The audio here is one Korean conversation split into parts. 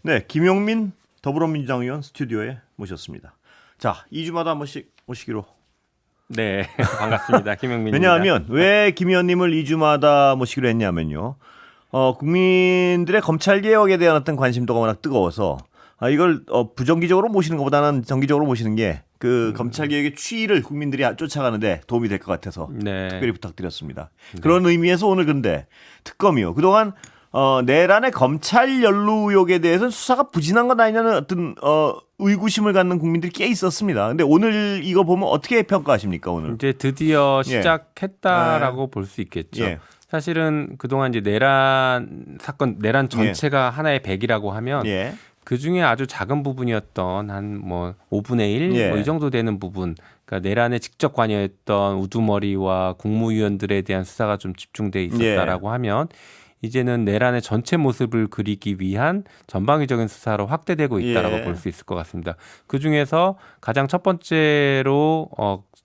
네, 김용민 더불어민주당 의원 스튜디오에 모셨습니다. 자, 2주마다 한 번씩 모시기로. 네, 반갑습니다. 김용민입니다. 왜냐하면 왜 김 의원님을 2주마다 모시기로 했냐면요. 국민들의 검찰 개혁에 대한 어떤 관심도가 워낙 뜨거워서 이걸 부정기적으로 모시는 것보다는 정기적으로 모시는 게 그 검찰 개혁의 추이를 국민들이 쫓아가는데 도움이 될 것 같아서 네. 특별히 부탁드렸습니다. 그런 의미에서 오늘 근데 특검이요. 그동안 내란의 검찰 연루 의혹에 대해서는 수사가 부진한 것 아니냐는 어떤 의구심을 갖는 국민들이 꽤 있었습니다. 근데 오늘 이거 보면 어떻게 평가하십니까, 오늘? 이제 드디어 시작했다라고 예. 볼 수 있겠죠. 예. 사실은 그동안 이제 내란 사건, 내란 전체가 하나의 백이라고 하면 예. 그 중에 아주 작은 부분이었던 한 뭐 5분의 1 예. 뭐 이 정도 되는 부분, 그러니까 내란에 직접 관여했던 우두머리와 국무위원들에 대한 수사가 좀 집중돼 있었다라고 하면 이제는 내란의 전체 모습을 그리기 위한 전방위적인 수사로 확대되고 있다라고 볼 수 있을 것 같습니다. 그 중에서 가장 첫 번째로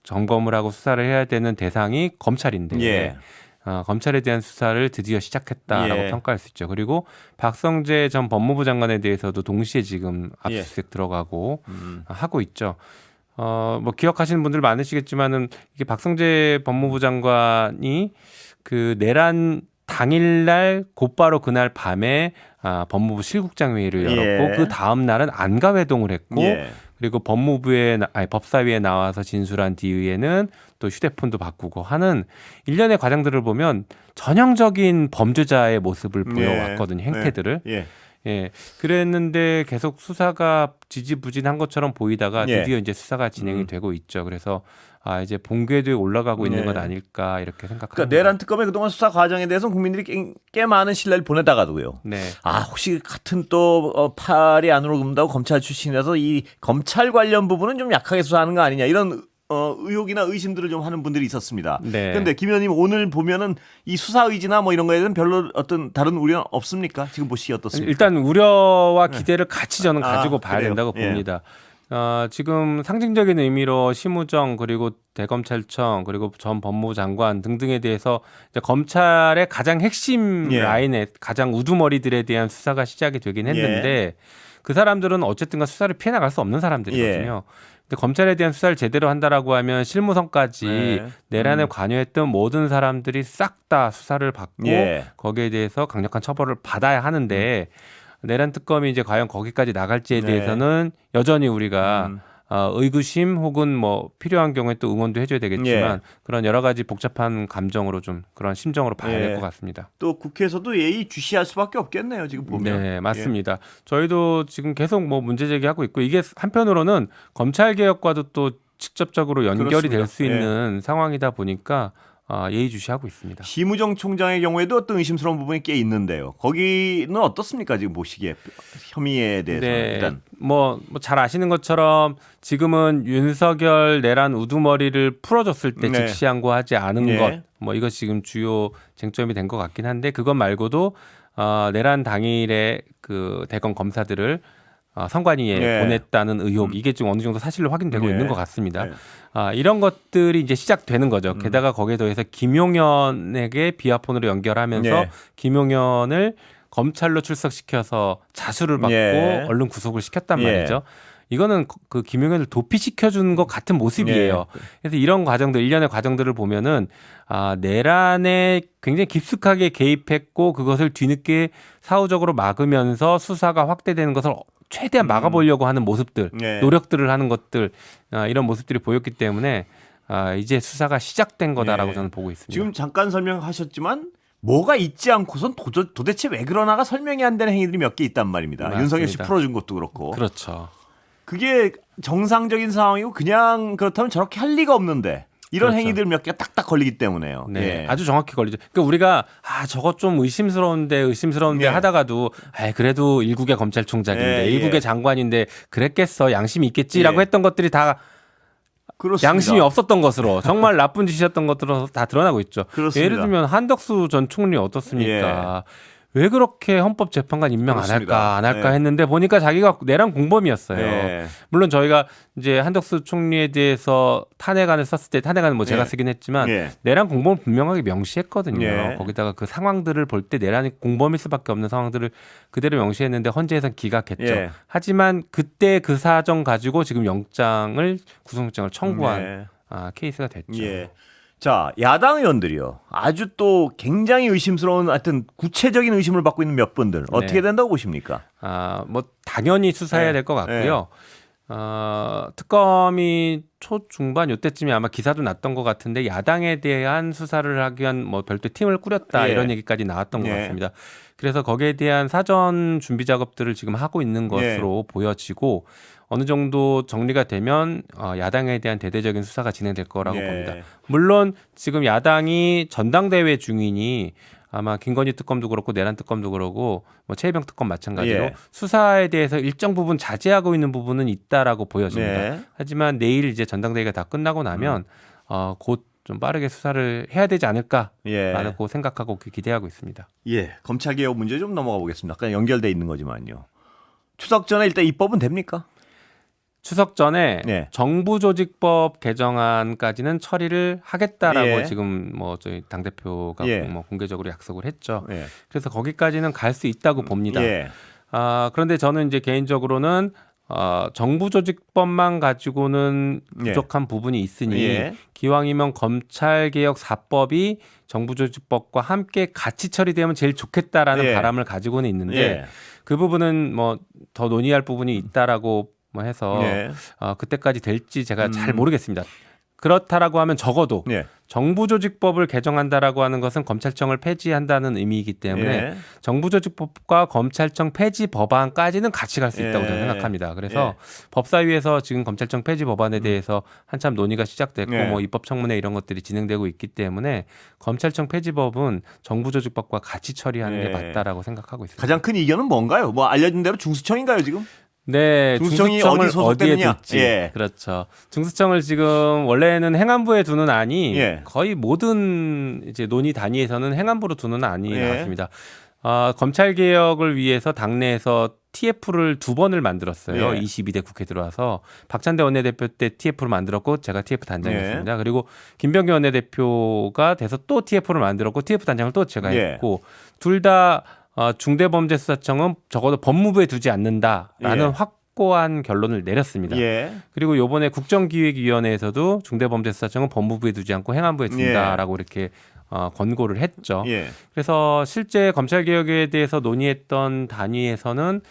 점검을 하고 수사를 해야 되는 대상이 검찰인데 검찰에 대한 수사를 드디어 시작했다라고 평가할 수 있죠. 그리고 박성재 전 법무부 장관에 대해서도 동시에 지금 압수수색 들어가고 하고 있죠. 뭐 기억하시는 분들 많으시겠지만은 이게 박성재 법무부 장관이 그 내란 당일날 곧바로 그날 밤에 법무부 실국장 회의를 열었고 그 다음 날은 안가 회동을 했고 그리고 법사위에 나와서 진술한 뒤에는 또 휴대폰도 바꾸고 하는 일련의 과정들을 보면 전형적인 범죄자의 모습을 보여왔거든요. 행태들을. 그랬는데 계속 수사가 지지부진한 것처럼 보이다가 드디어 이제 수사가 진행이 되고 있죠. 그래서 이제 본궤도에 올라가고 있는 것 아닐까 이렇게 생각합니다. 그러니까 내란 특검의 그동안 수사 과정에 대해서 국민들이 꽤 많은 신뢰를 보내다가도요. 혹시 같은 또 팔이 안으로 굽는다고 검찰 출신이라서 이 검찰 관련 부분은 좀 약하게 수사하는 거 아니냐 이런 의혹이나 의심들을 좀 하는 분들이 있었습니다. 그런데 김 의원님 오늘 보면은 이 수사 의지나 뭐 이런 거에 대한 별로 어떤 다른 우려는 없습니까? 지금 보시기 어떻습니까? 일단 우려와 기대를 같이 저는 가지고 봐야 된다고 봅니다. 지금 상징적인 의미로 심우정 그리고 대검찰청 그리고 전 법무부 장관 등등에 대해서 이제 검찰의 가장 핵심 라인에 가장 우두머리들에 대한 수사가 시작이 되긴 했는데 그 사람들은 어쨌든가 수사를 피해 나갈 수 없는 사람들이거든요. 근데 검찰에 대한 수사를 제대로 한다라고 하면 실무선까지 내란에 관여했던 모든 사람들이 싹 다 수사를 받고 거기에 대해서 강력한 처벌을 받아야 하는데 내란 특검이 이제 과연 거기까지 나갈지에 대해서는 여전히 우리가 의구심 혹은 뭐 필요한 경우에 또 응원도 해줘야 되겠지만 그런 여러 가지 복잡한 감정으로 좀 그런 심정으로 봐야 될 것 같습니다. 또 국회에서도 예의주시할 수밖에 없겠네요. 지금 보면. 네, 맞습니다. 저희도 지금 계속 뭐 문제 제기하고 있고 이게 한편으로는 검찰 개혁과도 또 직접적으로 연결이 될 수 있는 상황이다 보니까 예의주시하고 있습니다. 심우정 총장의 경우에도 어떤 의심스러운 부분이 꽤 있는데요. 거기는 어떻습니까? 지금 보시기에 혐의에 대해서 일단 뭐 잘 아시는 것처럼 지금은 윤석열 내란 우두머리를 풀어줬을 때 즉시 항고하지 않은 것, 뭐 이것 지금 주요 쟁점이 된 것 같긴 한데 그것 말고도 내란 당일에 그 대검 검사들을 선관위에 보냈다는 의혹 이게 지금 어느 정도 사실로 확인되고 있는 것 같습니다. 이런 것들이 이제 시작되는 거죠. 게다가 거기에 더해서 김용현에게 비아폰으로 연결하면서 김용현을 검찰로 출석시켜서 자수를 받고 얼른 구속을 시켰단 말이죠. 이거는 그 김용현을 도피시켜준 것 같은 모습이에요. 그래서 이런 과정들, 일련의 과정들을 보면은 내란에 굉장히 깊숙하게 개입했고 그것을 뒤늦게 사후적으로 막으면서 수사가 확대되는 것을 최대한 막아보려고 하는 모습들, 노력들을 하는 것들 이런 모습들이 보였기 때문에 이제 수사가 시작된 거다라고 저는 보고 있습니다. 지금 잠깐 설명하셨지만 뭐가 있지 않고선 도대체 왜 그러나가 설명이 안 되는 행위들이 몇 개 있단 말입니다. 맞습니다. 윤석열 씨 풀어준 것도 그렇고. 그렇죠. 그게 정상적인 상황이고 그냥 그렇다면 저렇게 할 리가 없는데 이런 행위들 몇 개가 딱딱 걸리기 때문에요. 아주 정확히 걸리죠. 그러니까 우리가 저것 좀 의심스러운데 하다가도 그래도 일국의 검찰총장인데 일국의 장관인데 그랬겠어 양심이 있겠지라고 했던 것들이 다 그렇습니다. 양심이 없었던 것으로 정말 나쁜 짓이었던 것으로 다 드러나고 있죠. 그렇습니다. 예를 들면 한덕수 전 총리 어떻습니까? 왜 그렇게 헌법재판관 임명 그렇습니다. 안 할까 네. 했는데 보니까 자기가 내란 공범이었어요. 네. 물론 저희가 이제 한덕수 총리에 대해서 탄핵안을 썼을 때 탄핵안은 뭐 제가 네. 쓰긴 했지만 네. 내란 공범을 분명하게 명시했거든요. 네. 거기다가 그 상황들을 볼 때 내란이 공범일 수밖에 없는 상황들을 그대로 명시했는데 헌재에서는 기각했죠. 네. 하지만 그때 그 사정 가지고 지금 구속영장을 청구한 네. 케이스가 됐죠. 예. 자, 야당 의원들이요. 아주 또 굉장히 의심스러운 하여튼 구체적인 의심을 받고 있는 몇 분들 어떻게 된다고 보십니까? 뭐 당연히 수사해야 네. 될 것 같고요. 특검이 초중반 요때쯤에 아마 기사도 났던 것 같은데 야당에 대한 수사를 하기 위한 뭐 별도 팀을 꾸렸다 예. 이런 얘기까지 나왔던 것 예. 같습니다. 그래서 거기에 대한 사전 준비 작업들을 지금 하고 있는 것으로 보여지고 어느 정도 정리가 되면 야당에 대한 대대적인 수사가 진행될 거라고 예. 봅니다. 물론 지금 야당이 전당대회 중이니 아마 김건희 특검도 그렇고 내란 특검도 그렇고 뭐 최혜병 특검 마찬가지로 예. 수사에 대해서 일정 부분 자제하고 있는 부분은 있다라고 보여집니다. 네. 하지만 내일 이제 전당대회가 다 끝나고 나면 곧 좀 빠르게 수사를 해야 되지 않을까라고 예. 생각하고 기대하고 있습니다. 예. 검찰 개혁 문제 좀 넘어가 보겠습니다. 아까 연결돼 있는 거지만요. 추석 전에 일단 입법은 됩니까? 추석 전에 네. 정부조직법 개정안까지는 처리를 하겠다라고 예. 지금 뭐 저희 당 대표가 예. 뭐 공개적으로 약속을 했죠. 예. 그래서 거기까지는 갈 수 있다고 봅니다. 예. 그런데 저는 이제 개인적으로는 정부조직법만 가지고는 부족한 부분이 있으니 예. 기왕이면 검찰개혁 4법이 정부조직법과 함께 같이 처리되면 제일 좋겠다라는 예. 바람을 가지고는 있는데 예. 그 부분은 뭐 더 논의할 부분이 있다라고 뭐 해서 예. 그때까지 될지 제가 잘 모르겠습니다. 그렇다라고 하면 적어도 예. 정부조직법을 개정한다라고 하는 것은 검찰청을 폐지한다는 의미이기 때문에 예. 정부조직법과 검찰청 폐지 법안까지는 같이 갈 수 있다고 예. 저는 생각합니다. 그래서 법사위에서 지금 검찰청 폐지 법안에 대해서 한참 논의가 시작됐고 예. 뭐 입법청문회 이런 것들이 진행되고 있기 때문에 검찰청 폐지법은 정부조직법과 같이 처리하는 예. 게 맞다라고 생각하고 있습니다. 가장 큰 이견은 뭔가요? 뭐 알려진 대로 중수청인가요 지금? 네, 중수청이 중수청을 어디 소속되느냐? 어디에 둘지. 예. 그렇죠. 중수청을 지금 원래는 행안부에 두는 안이 예. 거의 모든 이제 논의 단위에서는 행안부로 두는 안이 예. 나왔습니다. 검찰 개혁을 위해서 당내에서 TF를 2번을 만들었어요. 예. 22대 국회 들어와서 박찬대 원내대표 때 TF를 만들었고 제가 TF 단장이었습니다. 예. 그리고 김병기 원내대표가 돼서 또 TF를 만들었고 TF 단장을 또 제가 예. 했고 둘 다 중대범죄수사청은 적어도 법무부에 두지 않는다라는 예. 확고한 결론을 내렸습니다. 예. 그리고 이번에 국정기획위원회에서도 중대범죄수사청은 법무부에 두지 않고 행안부에 둔다라고 이렇게 권고를 했죠. 예. 그래서 실제 검찰개혁에 대해서 논의했던 단위에서는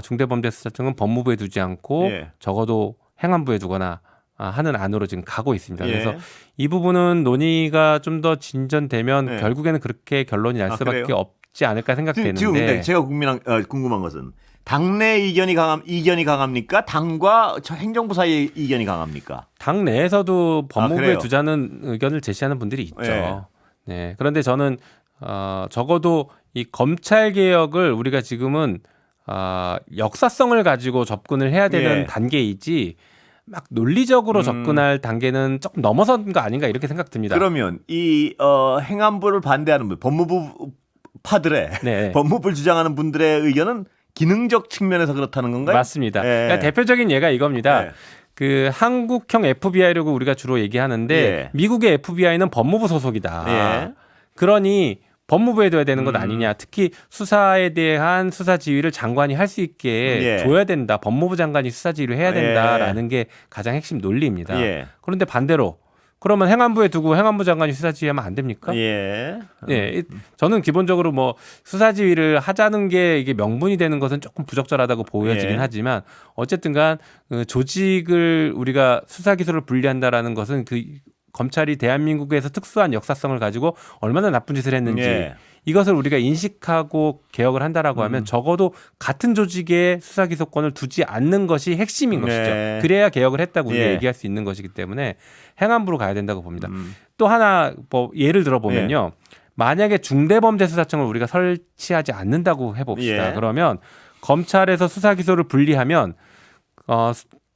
중대범죄수사청은 법무부에 두지 않고 예. 적어도 행안부에 두거나 하는 안으로 지금 가고 있습니다. 예. 그래서 이 부분은 논의가 좀 더 진전되면 네. 결국에는 그렇게 결론이 날 수밖에 그래요? 없지 않을까 생각되는데 지금 근데 제가 궁금한 것은 당내 이견이 강합니까? 당과 행정부 사이의 이견이 강합니까? 당 내에서도 법무부에 그래요? 두자는 의견을 제시하는 분들이 있죠. 예. 네. 그런데 저는 적어도 이 검찰 개혁을 우리가 지금은 역사성을 가지고 접근을 해야 되는 예. 단계이지 막 논리적으로 접근할 단계는 조금 넘어선 거 아닌가 이렇게 생각됩니다. 그러면 이 행안부를 반대하는 분, 법무부 파들의 네. 법무부를 주장하는 분들의 의견은 기능적 측면에서 그렇다는 건가요? 맞습니다. 예. 그러니까 대표적인 예가 이겁니다. 예. 그 한국형 FBI라고 우리가 주로 얘기하는데 예. 미국의 FBI는 법무부 소속이다. 예. 그러니 법무부에 둬야 되는 것 아니냐. 특히 수사에 대한 수사 지휘를 장관이 할 수 있게 예. 줘야 된다. 법무부 장관이 수사 지휘를 해야 된다라는 게 가장 핵심 논리입니다. 예. 그런데 반대로 그러면 행안부에 두고 행안부 장관이 수사 지휘하면 안 됩니까? 예. 예, 저는 기본적으로 뭐 수사 지휘를 하자는 게 이게 명분이 되는 것은 조금 부적절하다고 보여지긴 예. 하지만 어쨌든간 그 조직을 우리가 수사 기소를 분리한다라는 것은 그 검찰이 대한민국에서 특수한 역사성을 가지고 얼마나 나쁜 짓을 했는지 예. 이것을 우리가 인식하고 개혁을 한다라고 하면 적어도 같은 조직에 수사 기소권을 두지 않는 것이 핵심인 네. 것이죠. 그래야 개혁을 했다고 우리가 예. 얘기할 수 있는 것이기 때문에 행안부로 가야 된다고 봅니다. 또 하나 뭐 예를 들어보면요. 만약에 중대범죄수사청을 우리가 설치하지 않는다고 해봅시다. 예. 그러면 검찰에서 수사 기소를 분리하면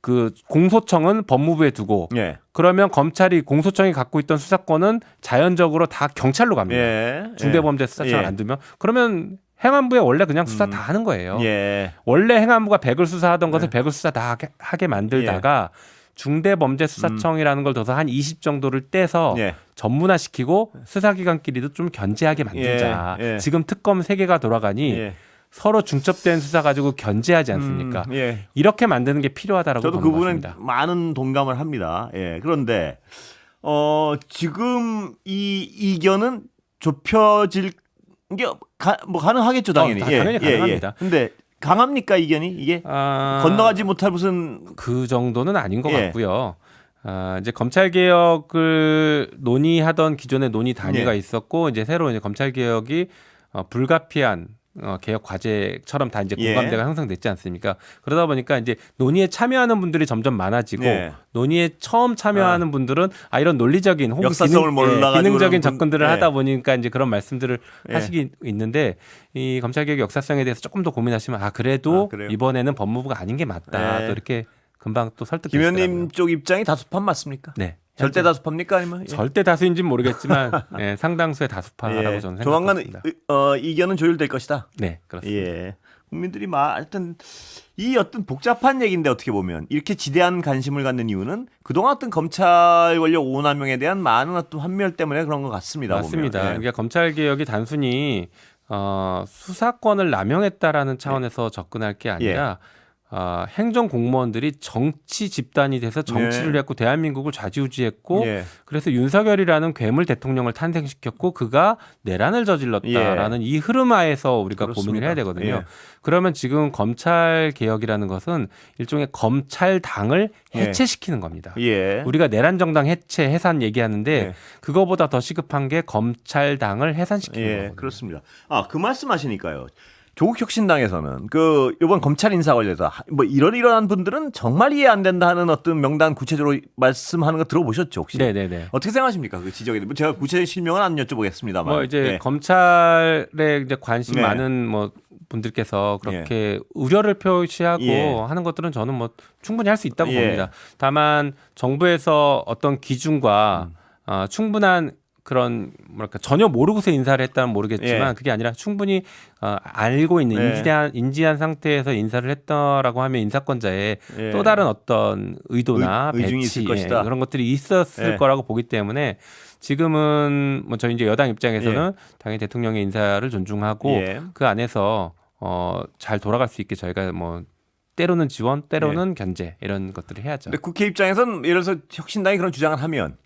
그 공소청은 법무부에 두고 예. 그러면 검찰이 공소청이 갖고 있던 수사권은 자연적으로 다 경찰로 갑니다. 예. 중대범죄수사청을 예. 안 두면 그러면 행안부에 원래 그냥 수사 다 하는 거예요. 예. 원래 행안부가 100을 수사하던 것을 100을 수사 다 하게 만들다가 중대범죄수사청이라는 걸 둬서 한 20 정도를 떼서 전문화시키고 수사기관끼리도 좀 견제하게 만들자. 지금 특검 3개가 돌아가니 서로 중첩된 수사 가지고 견제하지 않습니까? 이렇게 만드는 게 필요하다라고 저도 보는 그 부분은 것입니다. 많은 동감을 합니다. 그런데 지금 이 이견은 좁혀질 게 뭐 가능하겠죠, 당연히. 당연히 가능합니다. 근데 강합니까 이견이 이게 건너가지 못할 무슨 그 정도는 아닌 것 같고요. 이제 검찰 개혁을 논의하던 기존의 논의 단위가 있었고 이제 새로 이제 검찰 개혁이 불가피한 개혁 과제처럼 다 이제 공감대가 형성됐지 않습니까? 그러다 보니까 이제 논의에 참여하는 분들이 점점 많아지고 논의에 처음 참여하는 분들은 이런 논리적인 혹은 기능적인 접근들을 하다 보니까 이제 그런 말씀들을 하시기 있는데 이 검찰 개혁 역사성에 대해서 조금 더 고민하시면 그래도 이번에는 법무부가 아닌 게 맞다. 또 이렇게 금방 또 설득되시더라고요. 김 의원님 쪽 입장이 다수파 맞습니까? 네. 절대 다수파입니까? 아니면 절대 다수인지는 모르겠지만 상당수의 다수파라고 저는 생각합니다. 조만간 이견은 조율될 것이다. 네, 그렇습니다. 국민들이 하여튼 이 어떤 복잡한 얘기인데 어떻게 보면 이렇게 지대한 관심을 갖는 이유는 그동안 어떤 검찰 권력 오남용에 대한 많은 어떤 환멸 때문에 그런 것 같습니다. 맞습니다. 그러니까 검찰 개혁이 단순히 수사권을 남용했다라는 차원에서 접근할 게 아니라 행정 공무원들이 정치 집단이 돼서 정치를 했고 대한민국을 좌지우지했고 그래서 윤석열이라는 괴물 대통령을 탄생시켰고 그가 내란을 저질렀다라는 이 흐름 하에서 우리가 고민을 해야 되거든요. 그러면 지금 검찰 개혁이라는 것은 일종의 검찰당을 해체시키는 겁니다. 우리가 내란 정당 해체 해산 얘기하는데 그거보다 더 시급한 게 검찰당을 해산시키는 거거든요. 그렇습니다. 그 말씀하시니까요. 조국 혁신당에서는 이번 검찰 인사 관련해서 이러한 분들은 정말 이해 안 된다 하는 어떤 명단 구체적으로 말씀하는 거 들어보셨죠 혹시? 네네네. 어떻게 생각하십니까 그 지적에? 제가 구체적인 실명은 안 여쭤보겠습니다만. 이제 검찰에 이제 관심 많은 분들께서 그렇게 우려를 표시하고 하는 것들은 저는 충분히 할 수 있다고 봅니다. 다만 정부에서 어떤 기준과 충분한 그런 전혀 모르고서 인사를 했다면 모르겠지만 그게 아니라 충분히 알고 있는 인지한 상태에서 인사를 했다라고 하면 인사권자의 또 다른 어떤 의도나 배치 그런 것들이 있었을 거라고 보기 때문에 지금은 저희 이제 여당 입장에서는 당연히 대통령의 인사를 존중하고 그 안에서 잘 돌아갈 수 있게 저희가 때로는 지원, 때로는 견제 이런 것들을 해야죠. 근데 국회 입장에서는 예를 들어서 혁신당이 그런 주장을 하면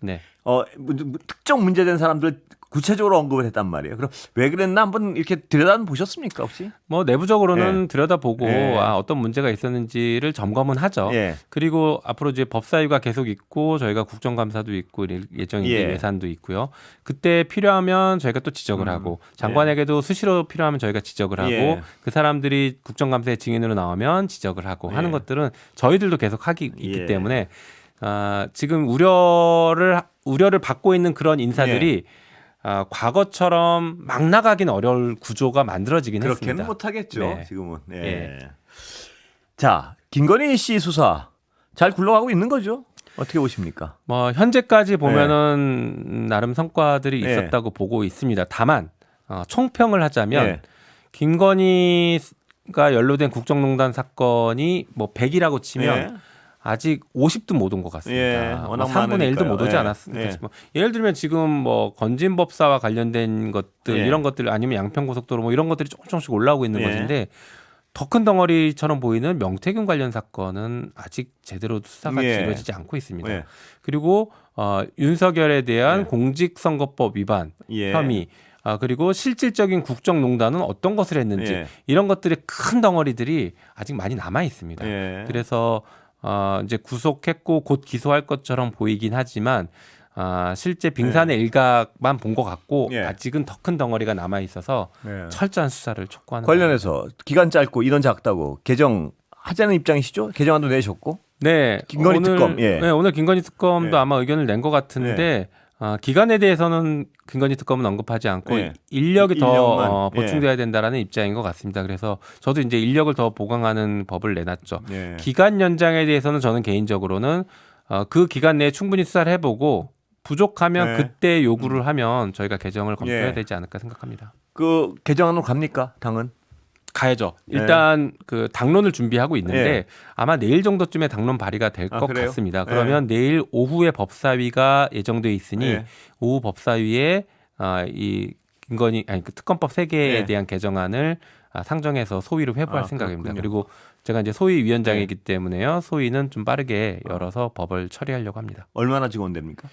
특정 문제된 사람들 구체적으로 언급을 했단 말이에요. 그럼 왜 그랬나 한번 이렇게 들여다 보셨습니까 혹시? 내부적으로는 들여다보고 어떤 문제가 있었는지를 점검은 하죠. 그리고 앞으로 이제 법사위가 계속 있고 저희가 국정감사도 있고 예정인데 예산도 있고요. 그때 필요하면 저희가 또 지적을 하고 장관에게도 수시로 필요하면 저희가 지적을 하고 그 사람들이 국정감사의 증인으로 나오면 지적을 하고 하는 것들은 저희들도 계속 있기 때문에 지금 우려를 받고 있는 그런 인사들이 과거처럼 막 나가긴 어려울 구조가 만들어지긴 했습니다. 그렇게는 못하겠죠. 지금은. 자, 김건희 씨 수사 잘 굴러가고 있는 거죠? 어떻게 보십니까? 현재까지 보면은 나름 성과들이 있었다고 보고 있습니다. 다만 총평을 하자면 김건희가 연루된 국정농단 사건이 100이라고 치면 아직 50도 못 온 것 같습니다. 워낙 3분의 1도 못 오지 않았습니까? 예를 들면 지금 건진법사와 관련된 것들 이런 것들 아니면 양평고속도로 이런 것들이 조금씩 올라오고 있는 것인데 더 큰 덩어리처럼 보이는 명태균 관련 사건은 아직 제대로 수사가 이루어지지 않고 있습니다. 그리고 윤석열에 대한 공직선거법 위반 혐의 그리고 실질적인 국정농단은 어떤 것을 했는지 이런 것들의 큰 덩어리들이 아직 많이 남아 있습니다. 그래서 이제 구속했고 곧 기소할 것처럼 보이긴 하지만 실제 빙산의 일각만 본 것 같고 아직은 더 큰 덩어리가 남아 있어서 철저한 수사를 촉구하는 관련해서 기간 짧고 인원 작다고 개정 하자는 입장이시죠? 개정안도 내셨고. 김건희 특검. 오늘 김건희 특검도 아마 의견을 낸 것 같은데 기간에 대해서는 김건희 특검은 언급하지 않고 인력이 더 보충돼야 된다라는 입장인 것 같습니다. 그래서 저도 이제 인력을 더 보강하는 법을 내놨죠. 기간 연장에 대해서는 저는 개인적으로는 그 기간 내에 충분히 수사를 해보고 부족하면 그때 요구를 하면 저희가 개정을 검토해야 되지 않을까 생각합니다. 그 개정안으로 갑니까? 당은? 가야죠. 일단 그 당론을 준비하고 있는데 아마 내일 정도쯤에 당론 발의가 될 것 같습니다. 그러면 내일 오후에 법사위가 예정돼 있으니 오후 법사위에 이 김건희 그 특검법 3개에 대한 개정안을 상정해서 소위로 회부할 생각입니다. 그렇군요. 그리고 제가 이제 소위 위원장이기 때문에요. 소위는 좀 빠르게 열어서 법을 처리하려고 합니다. 얼마나 지원됩니까?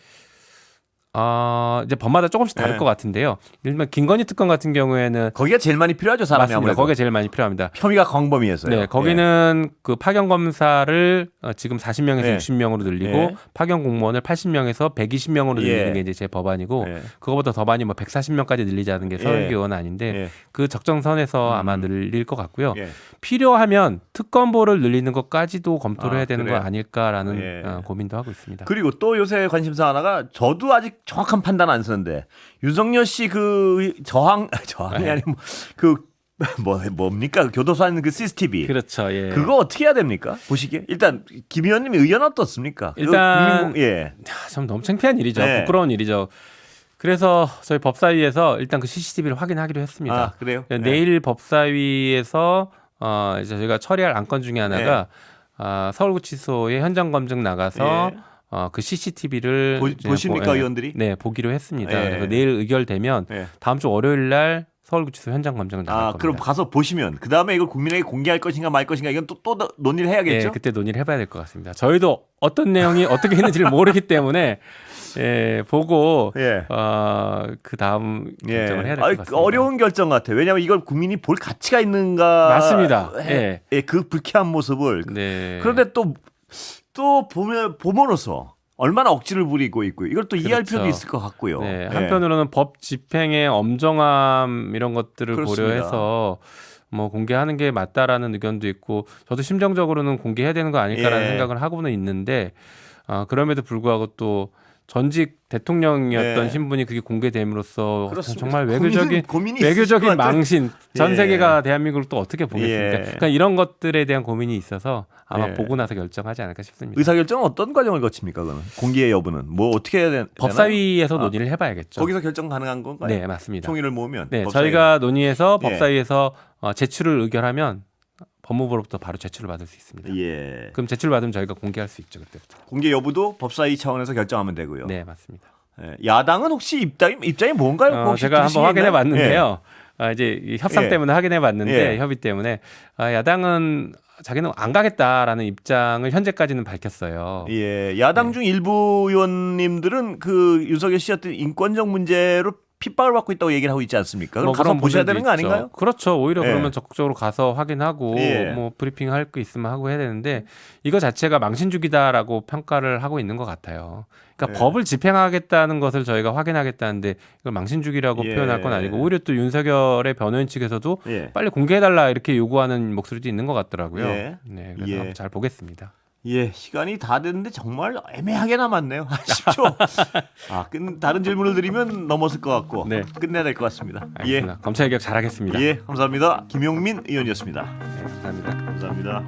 이제 법마다 조금씩 다를 것 같은데요. 예를 들면 김건희 특검 같은 경우에는 거기가 제일 많이 필요하죠, 사람이. 맞습니다. 아무래도. 거기가 제일 많이 필요합니다. 혐의가 광범위해서요. 네, 거기는 그 파견 검사를 지금 40명에서 60명으로 늘리고 파견 공무원을 80명에서 120명으로 늘리는 게 이제 제 법안이고 그거보다 더 많이 뭐 140명까지 늘리자는 게 서울기 의원안인데 그 적정선에서 아마 늘릴 것 같고요. 필요하면 특검보를 늘리는 것까지도 검토를 해야 되는 거 아닐까라는 고민도 하고 있습니다. 그리고 또 요새 관심사 하나가 저도 아직 정확한 판단 안 쓰는데 윤석열 씨 그 저항이 아니면 뭡니까? 그 교도소 안에 그 CCTV. 그렇죠. 예. 그거 어떻게 해야 됩니까? 보시기에. 일단 김 의원님 의견 어떻습니까? 일단 참 너무 창피한 일이죠. 부끄러운 일이죠. 그래서 저희 법사위에서 일단 그 CCTV를 확인하기로 했습니다. 그래요? 내일 법사위에서 이제 저희가 처리할 안건 중에 하나가 서울구치소에 현장 검증 나가서 그 CCTV를 보십니까 의원들이? 네, 보기로 했습니다. 그래서 내일 의결되면 다음 주 월요일 날 서울구치소 현장 검증을 나갈 겁니다. 그럼 가서 보시면 그 다음에 이걸 국민에게 공개할 것인가 말 것인가 이건 또 논의를 해야겠죠? 네, 그때 논의를 해봐야 될 것 같습니다. 저희도 어떤 내용이 어떻게 했는지를 모르기 때문에 보고 그 다음 결정을 해야 될 것 같습니다. 어려운 결정 같아. 왜냐하면 이걸 국민이 볼 가치가 있는가? 맞습니다. 그 불쾌한 모습을. 그런데 또 보면서 얼마나 억지를 부리고 있고요. 이걸 또 이해할 필요도 있을 것 같고요. 한편으로는 법 집행의 엄정함 이런 것들을 고려해서 뭐 공개하는 게 맞다라는 의견도 있고 저도 심정적으로는 공개해야 되는 거 아닐까라는 생각을 하고는 있는데 그럼에도 불구하고 또 전직 대통령이었던 신분이 그게 공개됨으로써 정말 외교적인 망신 전 세계가 대한민국을 또 어떻게 보겠습니까? 그러니까 이런 것들에 대한 고민이 있어서 아마 보고 나서 결정하지 않을까 싶습니다. 의사결정은 어떤 과정을 거칩니까? 그거는 공개 여부는 뭐 어떻게 해야 되나? 법사위에서 논의를 해봐야겠죠. 거기서 결정 가능한 건가요? 네, 맞습니다. 총의를 모으면 저희가 논의해서 법사위에서 제출을 의결하면 법무부로부터 바로 제출을 받을 수 있습니다. 그럼 제출 받으면 저희가 공개할 수 있죠. 그때부터. 공개 여부도 법사위 차원에서 결정하면 되고요. 네, 맞습니다. 야당은 혹시 입장이 뭔가요? 제가 한번 확인해 봤는데요. 이제 협상 때문에 확인해 봤는데 협의 때문에 야당은 자기는 안 가겠다라는 입장을 현재까지는 밝혔어요. 야당 중 일부 의원님들은 그 윤석열 씨 어떤 인권적 문제로 핍박을 받고 있다고 얘기를 하고 있지 않습니까? 그럼 가서 보셔야 되는 거 아닌가요? 그렇죠. 오히려 그러면 적극적으로 가서 확인하고 뭐 브리핑 할 거 있으면 하고 해야 되는데 이거 자체가 망신주기다라고 평가를 하고 있는 것 같아요. 그러니까 법을 집행하겠다는 것을 저희가 확인하겠다는데 이걸 망신주기라고 표현할 건 아니고 오히려 또 윤석열의 변호인 측에서도 빨리 공개해달라 이렇게 요구하는 목소리도 있는 것 같더라고요. 그래서 한번 잘 보겠습니다. 시간이 다 됐는데 정말 애매하게 남았네요. 10초. 다른 질문을 드리면 넘었을 것 같고 끝내야 될 것 같습니다. 알겠습니다. 검찰개혁 잘하겠습니다. 감사합니다. 김용민 의원이었습니다. 감사합니다. 감사합니다.